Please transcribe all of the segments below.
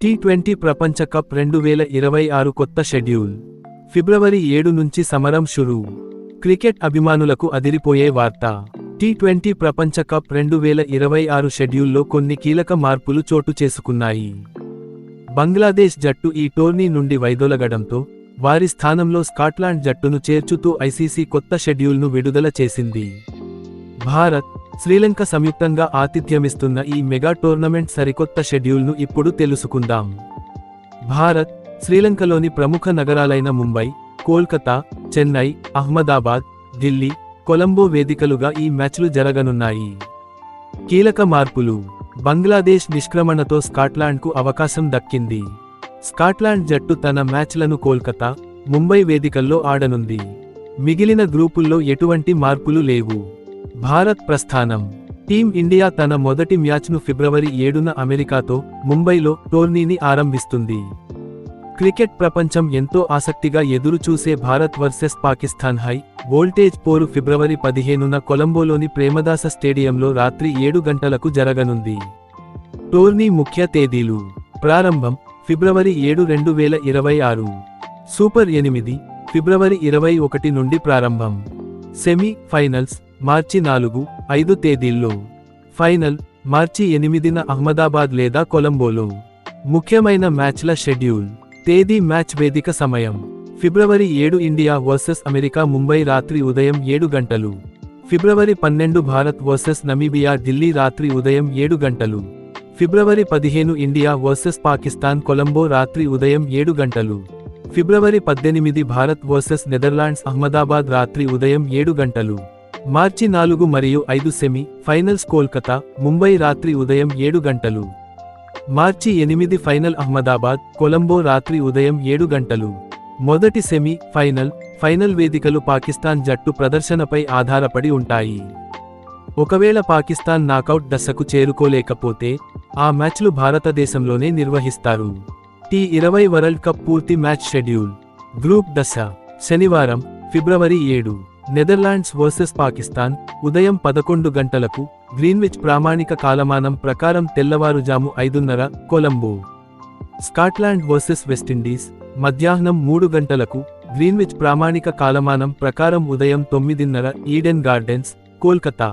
T20 ప్రపంచ cup 2026 కొత్త schedule. ఫిబ్రవరి 7 నుంచి సమరం షురూ. క్రికెట్ అభిమానులకు అదిరిపోయే వార్త. టీ20 ప్రపంచ కప్ 2026 షెడ్యూల్లో కొన్ని కీలక మార్పులు చోటు చేసుకున్నాయి. బంగ్లాదేశ్ జట్టు ఈ టోర్నీ నుండి వైదొలగడంతో వారి స్థానంలో స్కాట్లాండ్ జట్టును చేర్చుతూ ఐసీసీ కొత్త షెడ్యూల్ను విడుదల చేసింది. భారత్, శ్రీలంక సంయుక్తంగా ఆతిథ్యమిస్తున్న ఈ మెగా టోర్నమెంట్ సరికొత్త షెడ్యూల్ను ఇప్పుడు తెలుసుకుందాం. భారత్, శ్రీలంకలోని ప్రముఖ నగరాలైన ముంబై, కోల్కతా, చెన్నై, అహ్మదాబాద్, ఢిల్లీ, కొలంబో వేదికలుగా ఈ మ్యాచ్లు జరగనున్నాయి. కీలక మార్పులు. బంగ్లాదేశ్ నిష్క్రమణతో స్కాట్లాండ్కు అవకాశం దక్కింది. స్కాట్లాండ్ జట్టు తన మ్యాచ్లను కోల్కతా, ముంబై వేదికల్లో ఆడనుంది. మిగిలిన గ్రూపుల్లో ఎటువంటి మార్పులు లేవు. భారత్ ప్రస్థానం. టీం ఇండియా తన మొదటి మ్యాచ్ను ఫిబ్రవరి 7న అమెరికాతో, ముంబైలో టోర్నీని ఆరంభిస్తుంది. క్రికెట్ ప్రపంచం ఎంతో ఆసక్తిగా ఎదురుచూసే Bharat versus Pakistan high voltage పోరు ఫిబ్రవరి 15న కొలంబోలోని ప్రేమదాస స్టేడియంలో రాత్రి 7 గంటలకు జరగనుంది. టోర్నీ ముఖ్య తేదీలు. ప్రారంభం ఫిబ్రవరి 7, 2026. సూపర్ 8 ఫిబ్రవరి 21 నుండి ప్రారంభం. సెమీ ఫైనల్స్ మార్చి 4, 5 తేదీల్లో. ఫైనల్ మార్చి 8న అహ్మదాబాద్ లేదా కొలంబోలో. ముఖ్యమైన మ్యాచ్ల షెడ్యూల్. తేదీ మ్యాచ్ వేదిక సమయం. ఫిబ్రవరి 7 ఇండియా వర్సెస్ అమెరికా ముంబై రాత్రి ఉదయం 7 గంటలు. ఫిబ్రవరి 12 భారత్ వర్సెస్ నమీబియా ఢిల్లీ రాత్రి ఉదయం 7 గంటలు. ఫిబ్రవరి 15 ఇండియా వర్సెస్ పాకిస్తాన్ కొలంబో రాత్రి ఉదయం 7 గంటలు. ఫిబ్రవరి 18 భారత్ వర్సెస్ నెదర్లాండ్స్ అహ్మదాబాద్ రాత్రి ఉదయం 7 గంటలు. మార్చి 4 మరియు 5 సెమీ ఫైనల్స్ కోల్కతా, ముంబై రాత్రి ఉదయం 7 గంటలు. మార్చి 8 ఫైనల్ అహ్మదాబాద్, కొలంబో రాత్రి ఉదయం 7 గంటలు. మొదటి సెమీ ఫైనల్ వేదికలు పాకిస్తాన్ జట్టు ప్రదర్శనపై ఆధారపడి ఉంటాయి. ఒకవేళ పాకిస్తాన్ నాకౌట్ దశకు చేరుకోలేకపోతే ఆ మ్యాచ్లు భారతదేశంలోనే నిర్వహిస్తారు. టీ20 వరల్డ్ కప్ పూర్తి మ్యాచ్ షెడ్యూల్. గ్రూప్ దశ. శనివారం ఫిబ్రవరి 7 నెదర్లాండ్స్ వర్సెస్ పాకిస్తాన్ ఉదయం 11 గంటలకు గ్రీన్విచ్ ప్రామాణిక కాలమానం ప్రకారం తెల్లవారుజాము 5:30 కొలంబో. స్కాట్లాండ్ వర్సెస్ వెస్టిండీస్ మధ్యాహ్నం 3 గంటలకు గ్రీన్విచ్ ప్రామాణిక కాలమానం ప్రకారం ఉదయం 9:30 ఈడెన్ గార్డెన్స్, కోల్కతా.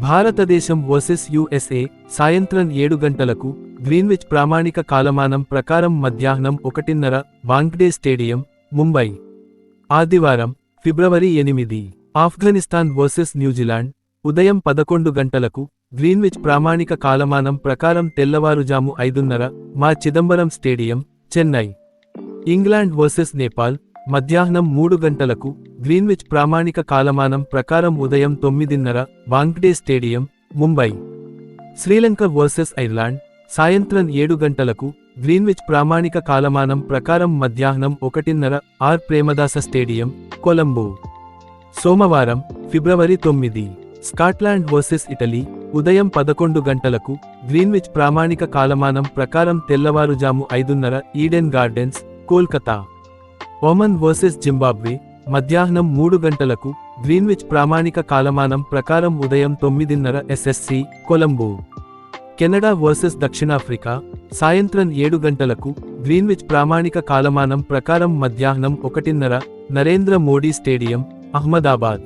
భారతదేశం వర్సెస్ యుఎస్ఏ సాయంత్రం 7 గంటలకు గ్రీన్విచ్ ప్రామాణిక కాలమానం ప్రకారం మధ్యాహ్నం 1:30 వాంఖ్డే స్టేడియం, ముంబై. ఆదివారం ఫిబ్రవరి 8 ఆఫ్ఘనిస్తాన్ వర్సెస్ న్యూజిలాండ్ ఉదయం 11 గంటలకు గ్రీన్విచ్ ప్రామాణిక కాలమానం ప్రకారం తెల్లవారుజాము 5:30 M A Chidambaram stadium, Chennai. England versus Nepal మధ్యాహ్నం 3 గంటలకు గ్రీన్విచ్ ప్రామాణిక కాలమానం ప్రకారం ఉదయం 9:30 Wankhede stadium, Mumbai. Sri Lanka versus Ireland సాయంత్రం 7 గంటలకు గ్రీన్విచ్ ప్రామాణిక కాలమానం ప్రకారం మధ్యాహ్నం 1:30 ఆర్ ప్రేమదాస స్టేడియం, కొలంబో. సోమవారం ఫిబ్రవరి 9 స్కాట్లాండ్ వర్సెస్ ఇటలీ ఉదయం 11 గంటలకు గ్రీన్విచ్ ప్రామాణిక కాలమానం ప్రకారం తెల్లవారుజాము 5:30 Eden Gardens, Kolkata. Oman versus Zimbabwe మధ్యాహ్నం 3 గంటలకు గ్రీన్విచ్ ప్రామాణిక కాలమానం ప్రకారం ఉదయం 9:30 ఎస్ఎస్సి, కొలంబో. కెనడా వర్సెస్ దక్షిణాఫ్రికా సాయంత్రం 7 గంటలకు గ్రీన్విచ్ ప్రామాణిక కాలమానం ప్రకారం మధ్యాహ్నం 1:30 నరేంద్ర మోడీ స్టేడియం, అహ్మదాబాద్.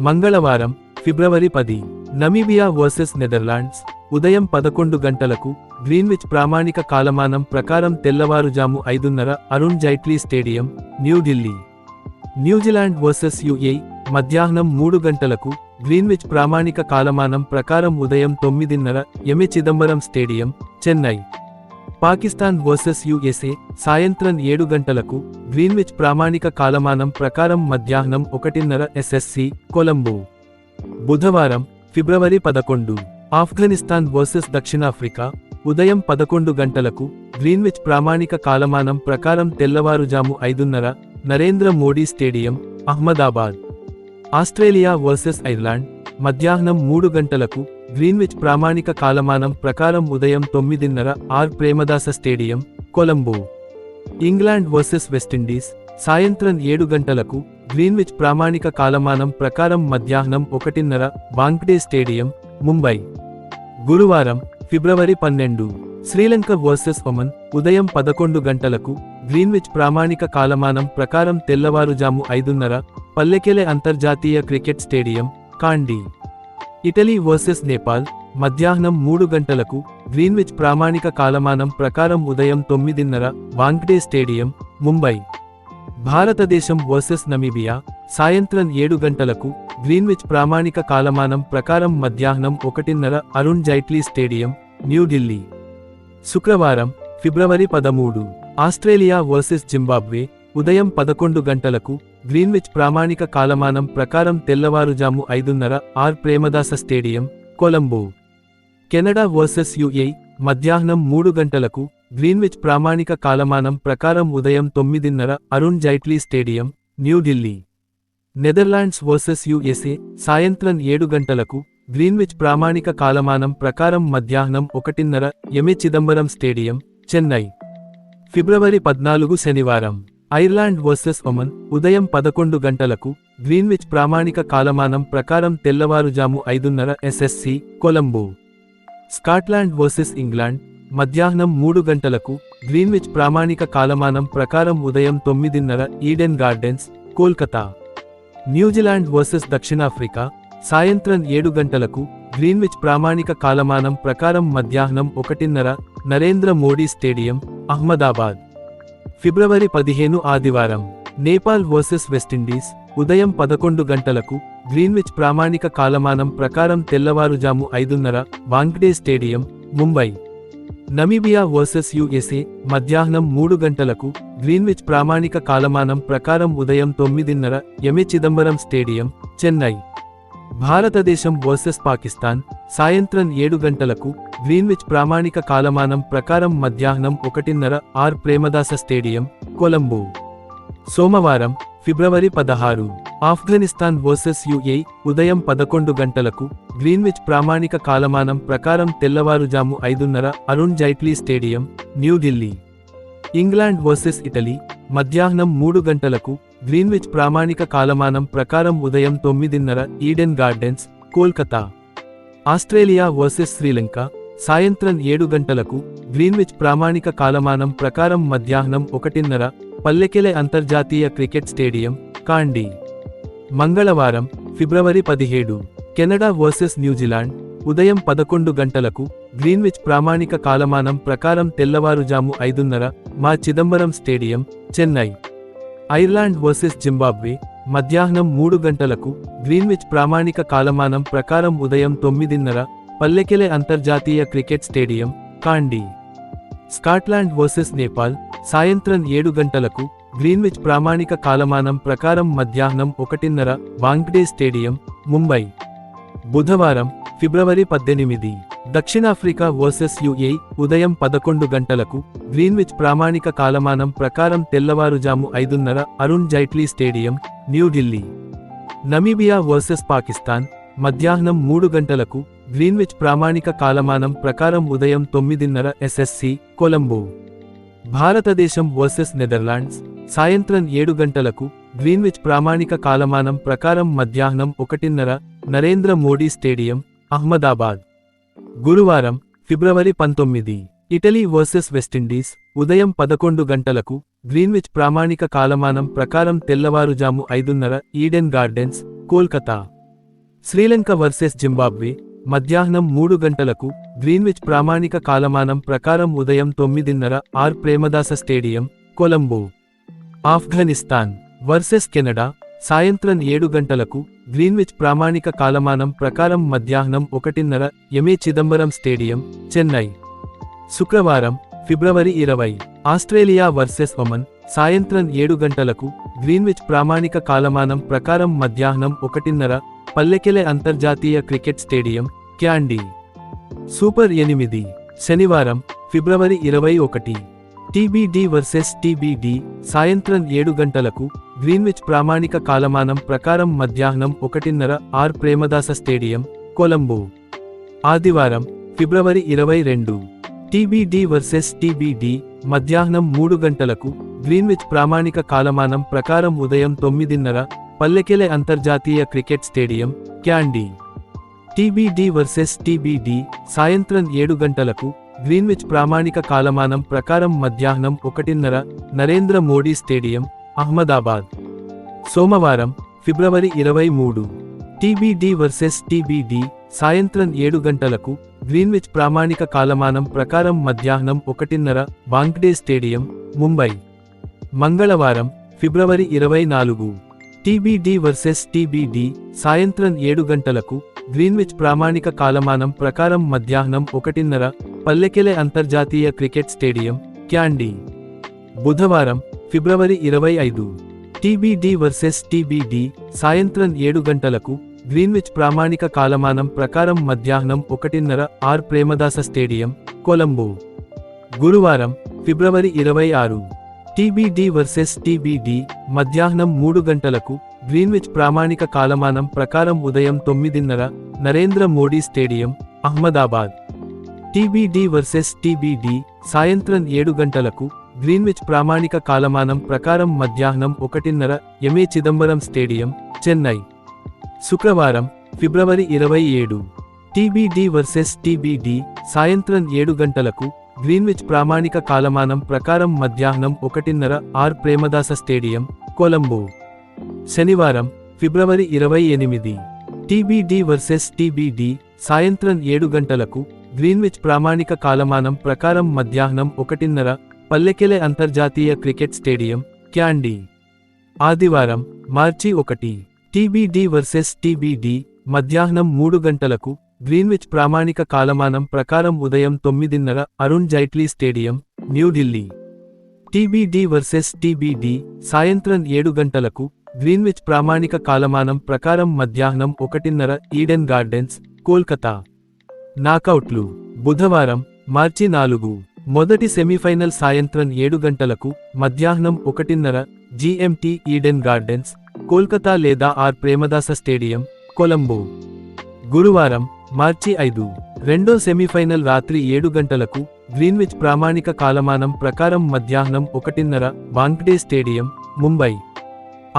మంగళవారం ఫిబ్రవరి 10 నమీబియా వర్సెస్ నెదర్లాండ్స్ ఉదయం 11 గంటలకు గ్రీన్విచ్ ప్రామాణిక కాలమానం ప్రకారం తెల్లవారుజాము 5:30 Arun Jaitley stadium, New Delhi. New Zealand versus UAE మధ్యాహ్నం 3 గంటలకు గ్రీన్విచ్ ప్రామాణిక కాలమానం ప్రకారం ఉదయం 9:30 MA Chidambaram stadium, Chennai. Pakistan versus USA సాయంత్రం 7 గంటలకు గ్రీన్విచ్ ప్రామాణిక కాలమానం ప్రకారం మధ్యాహ్నం 1:30 ఎస్ఎస్సి, కొలంబో. బుధవారం ఫిబ్రవరి 11 ఆఫ్ఘనిస్తాన్ వర్సెస్ దక్షిణాఫ్రికా ఉదయం 11 గంటలకు గ్రీన్విచ్ ప్రామాణిక కాలమానం ప్రకారం తెల్లవారుజాము 5:30 Narendra Modi stadium, Ahmedabad. Australia versus Ireland మధ్యాహ్నం 3 గంటలకు గ్రీన్విచ్ ప్రామాణిక కాలమానం ప్రకారం ఉదయం 9:30 R Premadasa stadium, Colombo. England versus West Indies సాయంత్రం 7 గంటలకు గ్రీన్విచ్ ప్రామాణిక కాలమానం ప్రకారం మధ్యాహ్నం 1:30 వాంఖ్డే స్టేడియం, ముంబై. గురువారం ఫిబ్రవరి 12 శ్రీలంక వర్సెస్ ఒమన్ ఉదయం 11 గంటలకు గ్రీన్విచ్ ప్రామాణిక కాలమానం ప్రకారం తెల్లవారుజాము 5:30 పల్లెకెలె అంతర్జాతీయ క్రికెట్ స్టేడియం, కాండి. ఇటలీ వర్సెస్ నేపాల్ మధ్యాహ్నం 3 గంటలకు గ్రీన్విచ్ ప్రామాణిక కాలమానం ప్రకారం ఉదయం 9:30 వాంఖ్డే స్టేడియం, ముంబై. భారతదేశం వర్సెస్ నమీబియా సాయంత్రం 7 గంటలకు గ్రీన్విచ్ ప్రామాణిక కాలమానం ప్రకారం మధ్యాహ్నం 1:30 అరుణ్ జైట్లీ స్టేడియం, న్యూఢిల్లీ. శుక్రవారం ఫిబ్రవరి 13 ఆస్ట్రేలియా వర్సెస్ జింబాబ్వే ఉదయం 11 గంటలకు గ్రీన్విచ్ ప్రామాణిక కాలమానం ప్రకారం తెల్లవారుజాము 5:30 R Premadasa stadium, Colombo. Canada versus UAE మధ్యాహ్నం 3 గంటలకు గ్రీన్విచ్ ప్రామాణిక కాలమానం ప్రకారం ఉదయం 9:30 Arun Jaitley stadium, New Delhi. Netherlands versus USA సాయంత్రం 7 గంటలకు గ్రీన్విచ్ ప్రామాణిక కాలమానం ప్రకారం మధ్యాహ్నం 1:30 ఎంఏ చిదంబరం స్టేడియం, చెన్నై. ఫిబ్రవరి 14 శనివారం ఐర్లాండ్ వర్సెస్ ఒమన్ ఉదయం 11 గంటలకు గ్రీన్విచ్ ప్రామాణిక కాలమానం ప్రకారం తెల్లవారుజాము 5:30 SSC, Colombo. Scotland versus England మధ్యాహ్నం 3 గంటలకు గ్రీన్విచ్ ప్రామాణిక కాలమానం ప్రకారం ఉదయం 9:30 Eden Gardens, Kolkata. New Zealand versus దక్షిణాఫ్రికా సాయంత్రం 7 గంటలకు గ్రీన్విచ్ ప్రామాణిక కాలమానం ప్రకారం మధ్యాహ్నం 1:30 నరేంద్ర మోడీ స్టేడియం, అహ్మదాబాద్. ఫిబ్రవరి 15 ఆదివారం నేపాల్ వర్సెస్ వెస్టిండీస్ ఉదయం 11 గంటలకు గ్రీన్విచ్ ప్రామాణిక కాలమానం ప్రకారం తెల్లవారుజాము 5:30 Wankhede stadium, Mumbai. Namibia versus USA మధ్యాహ్నం 3 గంటలకు గ్రీన్విచ్ ప్రామాణిక కాలమానం ప్రకారం ఉదయం 9:30 ఎంఏ చిదంబరం స్టేడియం, చెన్నై. భారతదేశం వర్సెస్ పాకిస్తాన్ సాయంత్రం 7 గంటలకు గ్రీన్విచ్ ప్రామాణిక కాలమానం ప్రకారం మధ్యాహ్నం 1:30 ఆర్ ప్రేమదాస స్టేడియం, కొలంబో. సోమవారం ఫిబ్రవరి 16 ఆఫ్ఘనిస్తాన్ వర్సెస్ యుఏఈ ఉదయం 11 గంటలకు గ్రీన్విచ్ ప్రామాణిక కాలమానం ప్రకారం తెల్లవారుజాము 5:30 Arun Jaitley stadium, New Delhi. England versus Italy మధ్యాహ్నం 3 గంటలకు గ్రీన్విచ్ ప్రామాణిక కాలమానం ప్రకారం ఉదయం 9:30 Eden Gardens, Kolkata. Australia versus Sri Lanka సాయంత్రం 7 గంటలకు గ్రీన్విచ్ ప్రామాణిక కాలమానం ప్రకారం మధ్యాహ్నం 1:30 పల్లెకెలె అంతర్జాతీయ క్రికెట్ స్టేడియం, కాండి. మంగళవారం ఫిబ్రవరి 17 కెనడా వర్సెస్ న్యూజిలాండ్ ఉదయం 11 గంటలకు గ్రీన్విచ్ ప్రామాణిక కాలమానం ప్రకారం తెల్లవారుజాము 5:30 M A Chidambaram stadium, Chennai. Ireland versus Zimbabwe మధ్యాహ్నం 3 గంటలకు గ్రీన్విచ్ ప్రామాణిక కాలమానం ప్రకారం ఉదయం 9:30 పల్లెకెలె అంతర్జాతీయ క్రికెట్ స్టేడియం, కాండి. స్కాట్లాండ్ వర్సెస్ నేపాల్ సాయంత్రం 7 గంటలకు గ్రీన్విచ్ ప్రామాణిక కాలమానం ప్రకారం మధ్యాహ్నం 1:30 వాంఖ్డే స్టేడియం, ముంబై. బుధవారం ఫిబ్రవరి 18 దక్షిణాఫ్రికా వర్సెస్ యుఏఈ ఉదయం 11 గంటలకు గ్రీన్విచ్ ప్రామాణిక కాలమానం ప్రకారం తెల్లవారుజాము 5:30 Arun Jaitley stadium, New Delhi. Namibia versus Pakistan మధ్యాహ్నం 3 గంటలకు గ్రీన్విచ్ ప్రామాణిక కాలమానం ప్రకారం ఉదయం 9:30 ఎస్ఎస్సి, కొలంబో. భారతదేశం వర్సెస్ నెదర్లాండ్స్ సాయంత్రం 7 గంటలకు గ్రీన్విచ్ ప్రామాణిక కాలమానం ప్రకారం మధ్యాహ్నం 1:30 నరేంద్ర మోడీ స్టేడియం, అహ్మదాబాద్. గురువారం ఫిబ్రవరి 19 ఇటలీ వర్సెస్ వెస్టిండీస్ ఉదయం 11 గంటలకు గ్రీన్విచ్ ప్రామాణిక కాలమానం ప్రకారం తెల్లవారుజాము 5:30 Eden Gardens, Kolkata. Sri Lanka versus Zimbabwe మధ్యాహ్నం 3 గంటలకు గ్రీన్విచ్ ప్రామాణిక కాలమానం ప్రకారం ఉదయం 9:30 R Premadasa stadium, Colombo. Afghanistan versus Canada సాయంత్రం 7 గంటలకు గ్రీన్విచ్ ప్రామాణిక కాలమానం ప్రకారం మధ్యాహ్నం 1:30 ఎంఏ చిదంబరం స్టేడియం, చెన్నై. శుక్రవారం ఫిబ్రవరి 20 ఆస్ట్రేలియా వర్సెస్ ఒమన్ సాయంత్రం 7 గంటలకు గ్రీన్విచ్ ప్రామాణిక కాలమానం ప్రకారం మధ్యాహ్నం 1:30 పల్లెకెలె అంతర్జాతీయ క్రికెట్ స్టేడియం, క్యాండీ. సూపర్ 8 శనివారం ఫిబ్రవరి 21 టీబీడీ వర్సెస్ టీబీడీ సాయంత్రం 7 గంటలకు గ్రీన్విచ్ ప్రామాణిక కాలమానం ప్రకారం మధ్యాహ్నం 1:30 ఆర్ ప్రేమదాస స్టేడియం, కొలంబో. ఆదివారం ఫిబ్రవరి 22 టీబీడీ వర్సెస్ టీబీడీ మధ్యాహ్నం 3 గంటలకు గ్రీన్విచ్ ప్రామాణిక కాలమానం ప్రకారం ఉదయం 9:30 పల్లెకెలె అంతర్జాతీయ cricket stadium, candy. TBD versus TBD సాయంత్రం 7 గంటలకు గ్రీన్విచ్ ప్రామాణిక కాలమానం ప్రకారం మధ్యాహ్నం 1:30 నరేంద్ర మోడీ స్టేడియం, అహ్మదాబాద్. సోమవారం, ఫిబ్రవరి 23. టీబీడీ వర్సెస్ టీబీడీ, సాయంత్రం 7 గంటలకు, గ్రీన్విచ్ ప్రామాణిక కాలమానం ప్రకారం మధ్యాహ్నం 1:30 వాంఖ్డే స్టేడియం, ముంబై. మంగళవారం, ఫిబ్రవరి 24. టీబీడీ వర్సెస్ టీబీడీ, సాయంత్రం 7 గంటలకు, గ్రీన్విచ్ ప్రామాణిక కాలమానం ప్రకారం మధ్యాహ్నం 1:30 పల్లెకెలె అంతర్జాతీయ క్రికెట్ స్టేడియం, క్యాండీ. బుధవారం, ఫిబ్రవరి 25. టీబీడీ వర్సెస్ టీబీడీ, సాయంత్రం 7 గంటలకు, గ్రీన్విచ్ ప్రామాణిక కాలమానం ప్రకారం మధ్యాహ్నం 1:30 ఆర్ ప్రేమదాస స్టేడియం, కొలంబో. గురువారం, ఫిబ్రవరి 26. టీబీడీ వర్సెస్ టీబీడీ, మధ్యాహ్నం 3 గంటలకు, గ్రీన్విచ్ ప్రామాణిక కాలమానం ప్రకారం ఉదయం 9:30 Narendra Modi stadium, Ahmedabad. TBD versus TBD, సాయంత్రం 7 గంటలకు, గ్రీన్విచ్ ప్రామాణిక కాలమానం ప్రకారం మధ్యాహ్నం 1:30 ఎంఏ చిదంబరం స్టేడియం, చెన్నై. శుక్రవారం, ఫిబ్రవరి 27. టీబీడీ వర్సెస్ టీబీడీ, సాయంత్రం 7 గంటలకు, గ్రీన్విచ్ ప్రామాణిక కాలమానం ప్రకారం మధ్యాహ్నం 1:30 ఆర్ ప్రేమదాస స్టేడియం, కొలంబో. శనివారం, ఫిబ్రవరి 28. టీబీడీ వర్సెస్ టీబీడీ, సాయంత్రం 7 గంటలకు, గ్రీన్విచ్ ప్రామాణిక కాలమానం ప్రకారం మధ్యాహ్నం 1:30 పల్లెకెలె అంతర్జాతీయ క్రికెట్ స్టేడియం, క్యాండీ. ఆదివారం, మార్చి 1. టీబీడీ వర్సెస్ టీబీడీ, మధ్యాహ్నం 3 గంటలకు, గ్రీన్విచ్ ప్రామాణిక కాలమానం ప్రకారం ఉదయం 9:30 Arun Jaitley stadium, New Delhi. TBD versus TBD, సాయంత్రం 7 గంటలకు, గ్రీన్విచ్ ప్రామాణిక కాలమానం ప్రకారం మధ్యాహ్నం 1:30 ఈడెన్ గార్డెన్స్, కోల్కతా. నాకౌట్లు. బుధవారం, మార్చి 4. మొదటి సెమీఫైనల్ సాయంత్రం 7 గంటలకు, మధ్యాహ్నం 1:30 జీఎంటీ ఈడెన్ గార్డెన్స్, కోల్కతా లేదా ఆర్ ప్రేమదాస స్టేడియం, కొలంబో. గురువారం, మార్చి 5. రెండో సెమీఫైనల్ రాత్రి 7 గంటలకు, గ్రీన్విచ్ ప్రామాణిక కాలమానం ప్రకారం మధ్యాహ్నం 1:30 వాంఖ్డే స్టేడియం, ముంబై.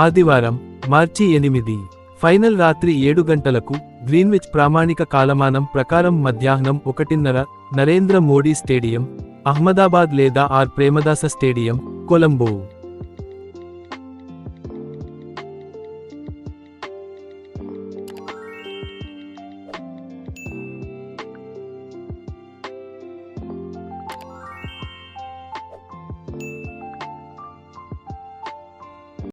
ఆదివారం, మార్చి 8. ఫైనల్ రాత్రి 7 గంటలకు, గ్రీన్విచ్ ప్రామాణిక కాలమానం ప్రకారం మధ్యాహ్నం 1:30 నరేంద్ర మోడీ స్టేడియం, అహ్మదాబాద్ లేదా ఆర్ ప్రేమదాస స్టేడియం, కొలంబో.